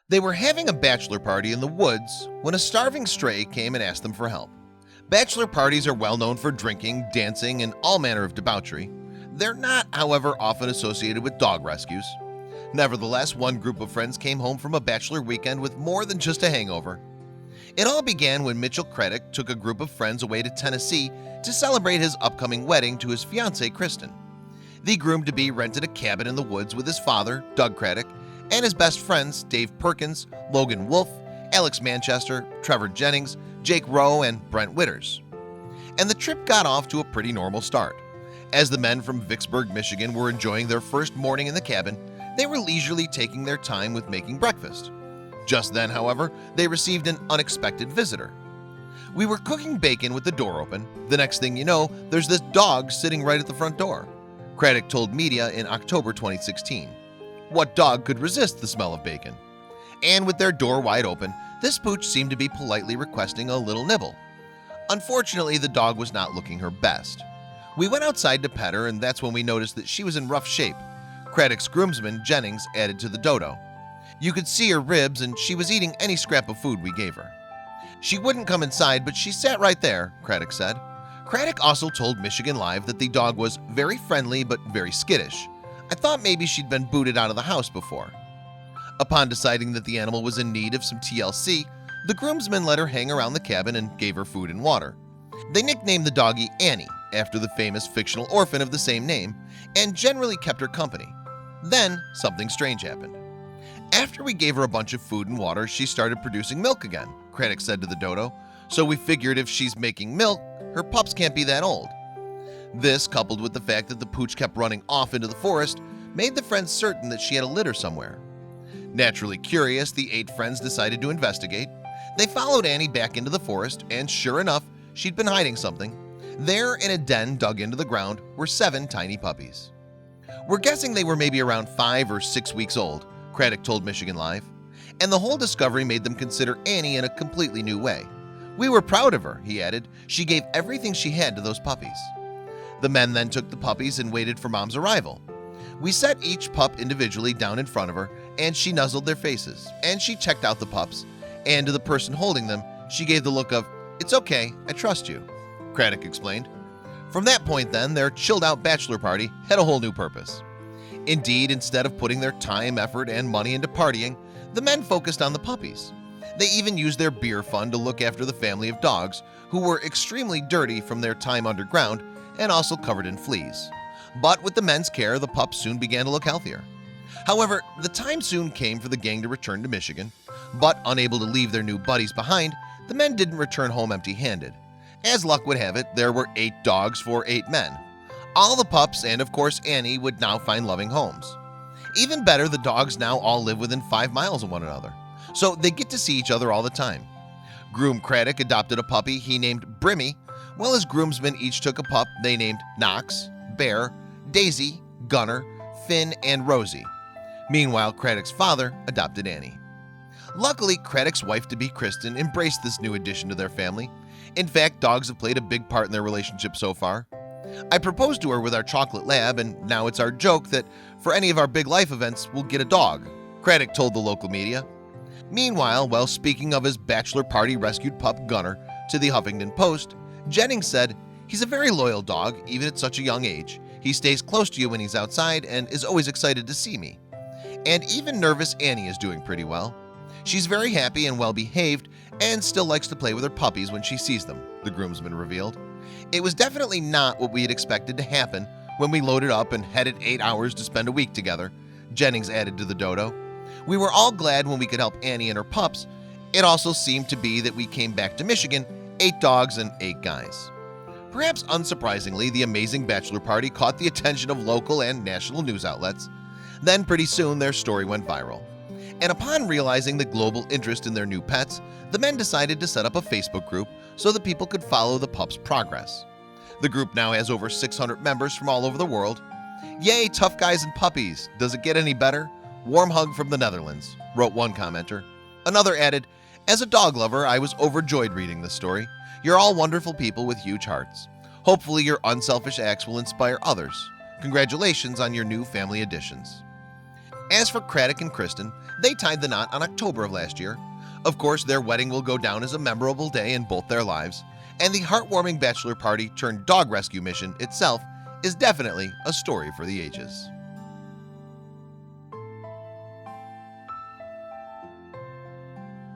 They were having a bachelor party in the woods when a starving stray came and asked them for help. Bachelor parties are well known for drinking, dancing, and all manner of debauchery. They're not, however, often associated with dog rescues. Nevertheless, one group of friends came home from a bachelor weekend with more than just a hangover. It all began when Mitchell Craddock took a group of friends away to Tennessee to celebrate his upcoming wedding to his fiancée, Kristen. The groom-to-be rented a cabin in the woods with his father, Doug Craddock, and his best friends, Dave Perkins, Logan Wolfe, Alex Manchester, Trevor Jennings, Jake Rowe, and Brent Witters. And the trip got off to a pretty normal start. As the men from Vicksburg, Michigan were enjoying their first morning in the cabin, they were leisurely taking their time with making breakfast. Just then, however, they received an unexpected visitor. "We were cooking bacon with the door open. The next thing you know, there's this dog sitting right at the front door," Craddock told media in October 2016. What dog could resist the smell of bacon? And with their door wide open, this pooch seemed to be politely requesting a little nibble. Unfortunately, the dog was not looking her best. "We went outside to pet her, and that's when we noticed that she was in rough shape," Craddock's groomsman, Jennings, added to the dodo. "You could see her ribs, and she was eating any scrap of food we gave her. She wouldn't come inside, but she sat right there," Craddock said. Craddock also told Michigan Live that the dog was very friendly but very skittish. "I thought maybe she'd been booted out of the house before." Upon deciding that the animal was in need of some TLC, the groomsmen let her hang around the cabin and gave her food and water. They nicknamed the doggie Annie, after the famous fictional orphan of the same name, and generally kept her company. Then something strange happened. "After we gave her a bunch of food and water, she started producing milk again," Craddock said to the dodo. "So we figured if she's making milk, her pups can't be that old." This, coupled with the fact that the pooch kept running off into the forest, made the friends certain that she had a litter somewhere. Naturally curious, the 8 friends decided to investigate. They followed Annie back into the forest, and sure enough, she'd been hiding something. There, in a den dug into the ground, were 7 tiny puppies. "We're guessing they were maybe around 5 or 6 weeks old," Craddock told Michigan Live. And the whole discovery made them consider Annie in a completely new way. "We were proud of her," he added. "She gave everything she had to those puppies." The men then took the puppies and waited for Mom's arrival. "We set each pup individually down in front of her, and she nuzzled their faces, and she checked out the pups, and to the person holding them, she gave the look of, 'It's okay, I trust you,'" Craddock explained. From that point then, their chilled-out bachelor party had a whole new purpose. Indeed, instead of putting their time, effort, and money into partying, the men focused on the puppies. They even used their beer fund to look after the family of dogs, who were extremely dirty from their time underground and also covered in fleas. But with the men's care, the pups soon began to look healthier. However, the time soon came for the gang to return to Michigan, but unable to leave their new buddies behind, the men didn't return home empty-handed. As luck would have it, there were 8 dogs for 8 men. All the pups and, of course, Annie would now find loving homes. Even better, the dogs now all live within 5 miles of one another, so they get to see each other all the time. Groom Craddock adopted a puppy he named Brimmy, while his groomsmen each took a pup they named Knox, Bear, Daisy, Gunner, Finn, and Rosie. Meanwhile, Craddock's father adopted Annie. Luckily, Craddock's wife-to-be Kristen embraced this new addition to their family. In fact, dogs have played a big part in their relationship so far. "I proposed to her with our chocolate lab, and now it's our joke that for any of our big life events, we'll get a dog," Craddock told the local media. Meanwhile, while speaking of his bachelor party rescued pup Gunner to the Huffington Post, Jennings said, "He's a very loyal dog, even at such a young age. He stays close to you when he's outside and is always excited to see me. And even nervous Annie is doing pretty well. She's very happy and well-behaved and still likes to play with her puppies when she sees them," the groomsman revealed. "It was definitely not what we had expected to happen when we loaded up and headed 8 hours to spend a week together," Jennings added to the dodo. "We were all glad when we could help Annie and her pups. It also seemed to be that we came back to Michigan, 8 dogs and 8 guys." Perhaps unsurprisingly, the amazing bachelor party caught the attention of local and national news outlets. Then pretty soon their story went viral. And upon realizing the global interest in their new pets, the men decided to set up a Facebook group so that people could follow the pups' progress. The group now has over 600 members from all over the world. "Yay, tough guys and puppies. Does it get any better? Warm hug from the Netherlands," wrote one commenter. Another added, "As a dog lover, I was overjoyed reading this story. You're all wonderful people with huge hearts. Hopefully your unselfish acts will inspire others. Congratulations on your new family additions." As for Craddock and Kristen, they tied the knot on October of last year. Of course, their wedding will go down as a memorable day in both their lives, and the heartwarming bachelor party turned dog rescue mission itself is definitely a story for the ages.